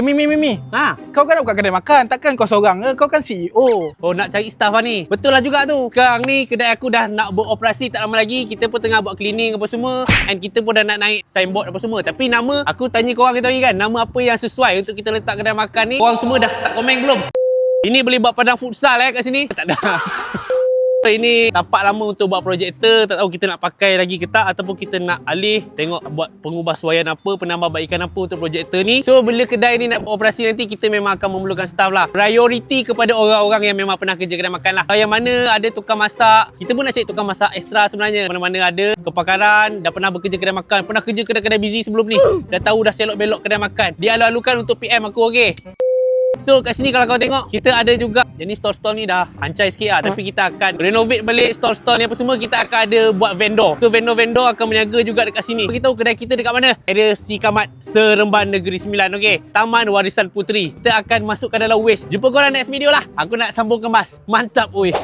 Mimi. Ha? Kau kan nak buka kedai makan, takkan kau seorang ke? Kau kan CEO. Oh, nak cari staff lah ni. Betul lah juga tu. Sekarang ni kedai aku dah nak beroperasi tak lama lagi. Kita pun tengah buat cleaning apa semua. And kita pun dah nak naik signboard apa semua. Tapi nama, aku tanya korang kita lagi kan, nama apa yang sesuai untuk kita letak kedai makan ni. Korang semua dah start komen belum? Ini boleh buat padang futsal kat sini? Tak ada. Ini tapak lama untuk buat projektor. Tak tahu kita nak pakai lagi ke tak, ataupun kita nak alih tengok buat pengubahsuaian apa, penambahbaikan apa untuk projektor ni. So bila kedai ni nak beroperasi nanti, kita memang akan memerlukan staff lah. Priority kepada orang-orang yang memang pernah kerja kedai makan lah. Yang mana ada tukang masak, kita pun nak cari tukang masak ekstra sebenarnya. Mana-mana ada kepakaran, dah pernah bekerja kedai makan, pernah kerja kedai-kedai busy sebelum ni, dah tahu dah selok-belok kedai makan. Dia alu-alukan untuk PM aku, okey? So kat sini kalau kau tengok, kita ada juga, jadi stall-stall ni dah hancai sikit lah. Tapi kita akan renovate balik stall-stall ni apa semua. Kita akan ada buat vendor. So vendor-vendor akan berniaga juga dekat sini. Kita tahu kedai kita dekat mana? Area Sikamat, Seremban Negeri Sembilan, okey? Taman Warisan Puteri. Kita akan masuk ke dalam Waze. Jumpa korang next video lah. Aku nak sambung kemas. Mantap, oi.